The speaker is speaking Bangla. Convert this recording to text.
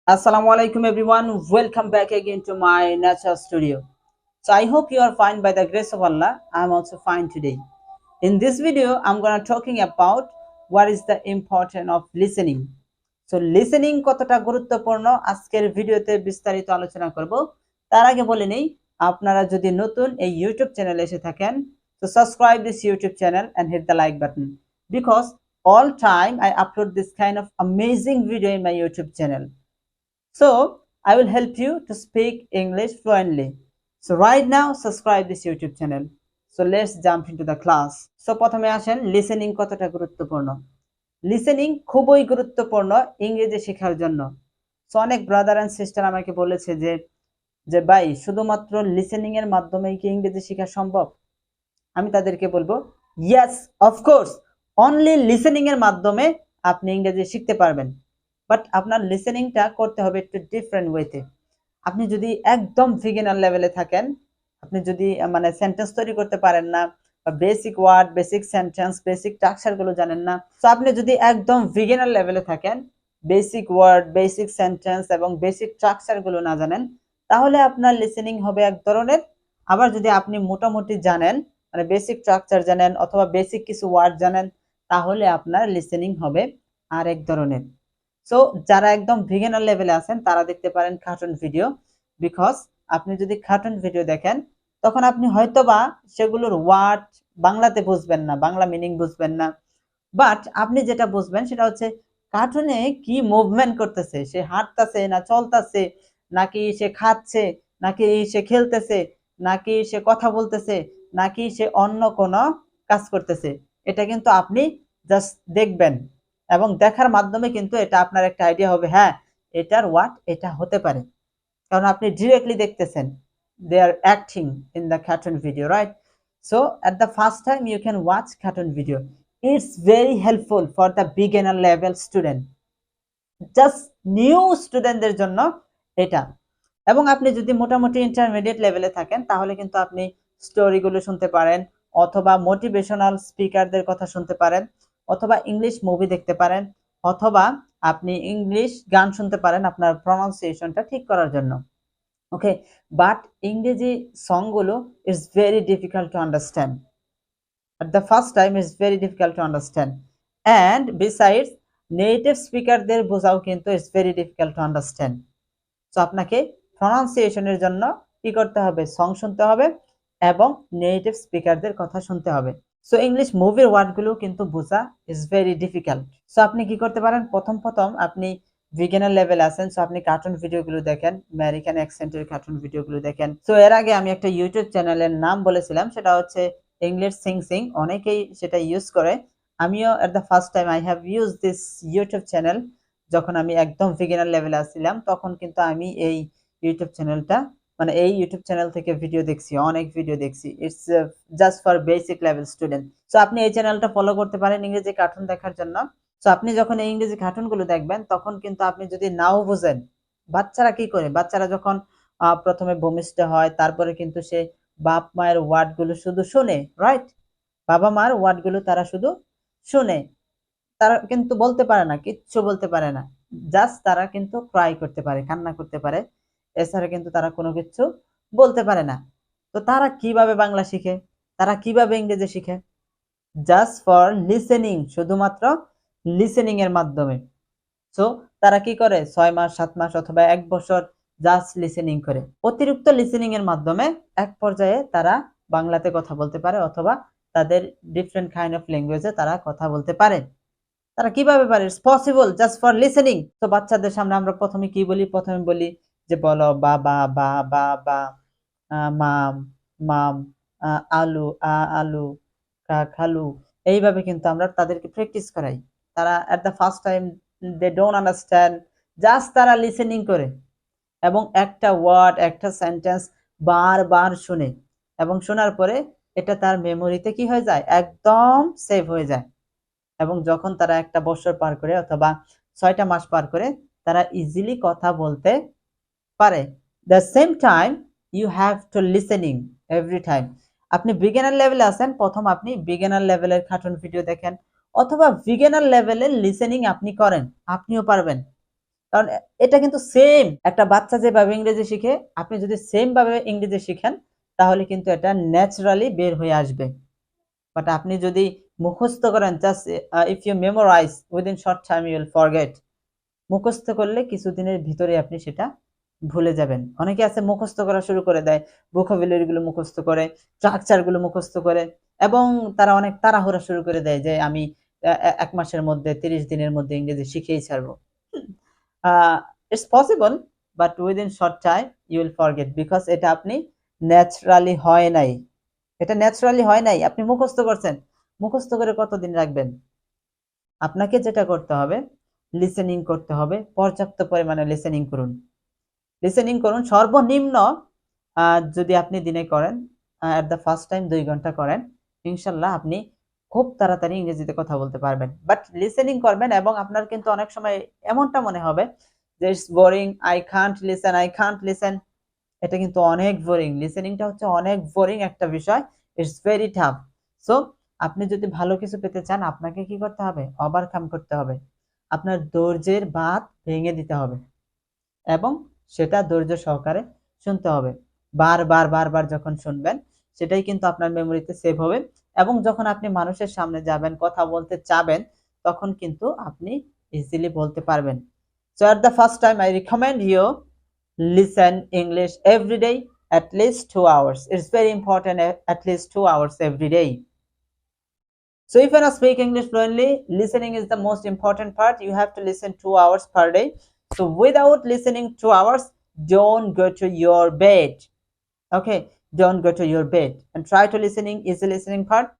Assalamu alaikum everyone. Welcome back again to my nature studio. So I hope you are fine by the grace of Allah. I'm also fine today. In this video, I'm gonna talking about what is the importance of listening. So listening কতটা গুরুত্বপূর্ণ আজকের ভিডিওতে বিস্তারিত আলোচনা করব। তার আগে বলে নেই আপনারা যদি নতুন এই ইউটিউব চ্যানেলে এসে থাকেন so subscribe this YouTube channel and hit the like button because all time I upload this kind of amazing video in my YouTube channel. So I will help you to speak English fluently. So right now subscribe this YouTube channel. So let's jump into the class. So প্রথমে আসেন লিসেনিং কতটা গুরুত্বপূর্ণ। লিসেনিং খুবই গুরুত্বপূর্ণ ইংরেজি শেখার জন্য। সো অনেক ব্রাদার এন্ড সিস্টার আমাকে বলেছে যে ভাই শুধুমাত্র লিসেনিং এর মাধ্যমেই কি ইংরেজি শেখা সম্ভব? আমি তাদেরকে বলবো ইয়েস অফকোর্স, অনলি লিসেনিং এর মাধ্যমে আপনি ইংরেজি শিখতে পারবেন। বাট আপনার লিসেনিংটা করতে হবে একটু ডিফারেন্ট ওয়েতে। আপনি যদি একদম বিগিনার লেভেলে থাকেন, আপনি যদি মানে সেন্টেন্স তৈরি করতে পারেন না, বা basic word, basic sentence, basic স্ট্রাকচারগুলো জানেন না, তো আপনি যদি একদম বিগিনার লেভেলে থাকেন, বেসিক ওয়ার্ড, বেসিক সেন্টেন্স এবং বেসিক স্ট্রাকচারগুলো না জানেন, তাহলে আপনার লিসেনিং হবে এক ধরনের। আবার যদি আপনি মোটামুটি জানেন, মানে বেসিক স্ট্রাকচার জানেন অথবা বেসিক কিছু ওয়ার্ড জানেন, তাহলে আপনার লিসেনিং হবে আরেক ধরনের। সো যারা একদম বিগিনার লেভেলে আছেন তারা দেখতে পারেন কার্টুন ভিডিও, বিকজ আপনি যদি কার্টুন ভিডিও দেখেন তখন আপনি হয়তোবা সেগুলোর ওয়ার্ড বাংলাতে বুঝবেন না, বাংলা মিনিং বুঝবেন না, বাট আপনি যেটা বুঝবেন সেটা হচ্ছে কার্টুনে কি মুভমেন্ট করতেছে, সে হাঁটতেছে না চলতেছে, নাকি সে খাচ্ছে, নাকি সে খেলতেছে, নাকি সে কথা বলতেছে, নাকি সে অন্য কোনো কাজ করতেছে। এটা কিন্তু আপনি জাস্ট দেখবেন এবং দেখার মাধ্যমে কিন্তু এটা আপনার একটা আইডিয়া হবে, হ্যাঁ এটার ওয়াট এটা হতে পারে, কারণ আপনি ডিরেক্টলি দেখতেছেন they are acting in the cartoon video, right? So at the first time you can watch cartoon video. It's very helpful for the beginner level student, just new স্টুডেন্টদের জন্য এটা। এবং আপনি যদি মোটামুটি ইন্টারমিডিয়েট লেভেলে থাকেন তাহলে কিন্তু আপনি স্টোরিগুলো শুনতে পারেন, অথবা মোটিভেশনাল স্পিকারদের কথা শুনতে পারেন, অথবা ইংলিশ মুভি দেখতে পারেন, অথবা আপনি ইংলিশ গান শুনতে পারেন আপনার প্রনাউন্সিয়েশনটা ঠিক করার জন্য। ওকে, বাট ইংরেজি সংগুলো is very difficult to understand. at the first time is very difficult to understand, and besides native স্পিকারদের বোঝাও কিন্তু it's very difficult to understand. So আপনাকে প্রনাউন্সিয়েশনের জন্য কি করতে হবে, সং শুনতে হবে এবং নেটিভ স্পিকারদের কথা শুনতে হবে। সো ইংলিশ মুভির ওয়ার্ডগুলো কিন্তু বোঝা ইজ ভেরি ডিফিকাল্ট। সো আপনি কি করতে পারেন, প্রথম আপনি বিগিনার লেভেল আছেন, সো আপনি কার্টুন ভিডিওগুলো দেখেন, আমেরিকান অ্যাকসেন্টের কার্টুন ভিডিওগুলো দেখেন। সো এর আগে আমি একটা ইউটিউব চ্যানেলের নাম বলেছিলাম, সেটা হচ্ছে ইংলিশ সিং, অনেকেই সেটা ইউজ করে। আমিও এট the first time I have use this YouTube channel. যখন আমি একদম বিগিনার লেভেলে আসছিলাম তখন কিন্তু আমি এই ইউটিউব চ্যানেলটা, মানে এই ইউটিউব চ্যানেল থেকে ভিডিও দেখছি, অনেক ভিডিও দেখছি। It's just for basic level student. So আপনি এই চ্যানেলটা ফলো করতে পারেন ইংরেজি কার্টুন দেখার জন্য। সো আপনি যখন এই ইংরেজি কার্টুনগুলো দেখবেন তখন কিন্তু আপনি যদি নাও বোঝেন, বাচ্চারা কি করে, বাচ্চারা যখন প্রথমে ভূমিষ্ঠ হয় তারপরে কিন্তু সে বাপ মায়ের ওয়ার্ডগুলো শুধু শুনে, রাইট? বাবা মার ওয়ার্ডগুলো তারা শুধু শুনে, তারা কিন্তু বলতে পারে না, কিচ্ছু বলতে পারে না, জাস্ট তারা কিন্তু ক্রাই করতে পারে, কান্না করতে পারে, এছাড়া কিন্তু তারা কোনো কিছু বলতে পারে না। তো তারা কিভাবে বাংলা শিখে, তারা কিভাবে ইংরেজি শিখে? জাস্ট ফর লিসেনিং, শুধুমাত্র লিসেনিং এর মাধ্যমে। সো তারা কি করে, 6 মাস 7 মাস অথবা 1 বছর জাস্ট লিসেনিং করে। অতিরিক্ত লিসেনিং এর মাধ্যমে এক পর্যায়ে তারা বাংলাতে কথা বলতে পারে অথবা তাদের ডিফারেন্ট কাইন্ড অফ ল্যাঙ্গুয়েজে তারা কথা বলতে পারে। তারা কিভাবে পারে? It's possible just for listening. তো বাচ্চাদের সামনে আমরা প্রথমে কি বলি, প্রথমে বলি যে বলো বাবা বা বা বা, মাম মাম, আলু আলু, খালু, এইভাবে কিন্তু আমরা তাদেরকে প্র্যাকটিস করাই। তারা at the first time they don't understand, just তারা লিসেনিং করে এবং একটা ওয়ার্ড একটা সেন্টেন্স বারবার শুনে এবং শোনার পরে এটা তার মেমোরিতে কি হয়ে যায়, একদম সেভ হয়ে যায়। এবং যখন তারা 1 বছর পার করে অথবা 6টা মাস পার করে তারা ইজিলি কথা বলতে পারে। The same time you have to listening every time. আপনি বিগিনার লেভেলে আছেন, প্রথম আপনি বিগিনার লেভেলের কার্টুন ভিডিও দেখেন অথবা বিগিনার লেভেলের লিসেনিং আপনি করেন, আপনিও পারবেন। কারণ এটা কিন্তু সেম, একটা বাচ্চা যেভাবে ইংরেজি শিখে আপনি যদি সেম ভাবে ইংরেজি শিখেন তাহলে কিন্তু এটা ন্যাচারালি বের হয়ে আসবে। বাট আপনি যদি মুখস্থ করেন, just if you memorize within short time you will forget. মুখস্থ করলে কিছুদিনের ভিতরে আপনি সেটা ভুলে যাবেন। অনেকে আছে মুখস্থ করা শুরু করে দেয়, ভোকাবুলারি গুলো মুখস্থ করে, স্ট্রাকচার গুলো মুখস্থ করে, এবং তারা অনেক তাড়াহুড়া শুরু করে দেয় যে আমি ১ মাসের মধ্যে ৩০ দিনের মধ্যে ইংরেজি শিখেই ছাড়বো। It's possible, but within short time you will forget, because এটা আপনি ন্যাচারালি হয় নাই। এটা ন্যাচারালি হয় নাই, আপনি মুখস্থ করছেন। মুখস্থ করে কতদিন রাখবেন? আপনাকে যেটা করতে হবে, লিসেনিং করতে হবে, পর্যাপ্ত পরিমাণে লিসেনিং করুন। লিসেনিং করুন সর্বনিম্ন, যদি আপনি দিনে করেন, এট দ্য ফার্স্ট টাইম ২ ঘন্টা করেন, ইনশাল্লাহ আপনি খুব তাড়াতাড়ি ইংরেজিতে কথা বলতে পারবেন। বাট লিসেনিং করবেন এবং আপনার কিন্তু অনেক সময় এমনটা মনে হবে যে it's boring, I can't listen, I can't listen. এটা কিন্তু অনেক বোরিং। লিসেনিংটা হচ্ছে অনেক বোরিং একটা বিষয়। It's very tough. সো আপনি যদি ভালো কিছু পেতে চান, আপনাকে কি করতে হবে? ওভারকাম করতে হবে। আপনার ধৈর্যের বাঁধ ভেঙে দিতে হবে এবং সেটা ধৈর্য সহকারে শুনতে হবে। বারবার বারবার যখন শুনবেন, সেটাই কিন্তু আপনার মেমোরিতে সেভ হবে, এবং যখন আপনি মানুষের সামনে যাবেন, কথা বলতে চাবেন, তখন কিন্তু আপনি ইজিলি বলতে পারবেন। So at the first time I recommend you listen English every day at least 2 hours. It's very important, at least 2 hours every day. So if you want to speak English fluently, listening is the most important part. You have to listen 2 hours per day. So without listening 2 hours, don't go to your bed. Okay, don't go to your bed and try to listening, easy listening part.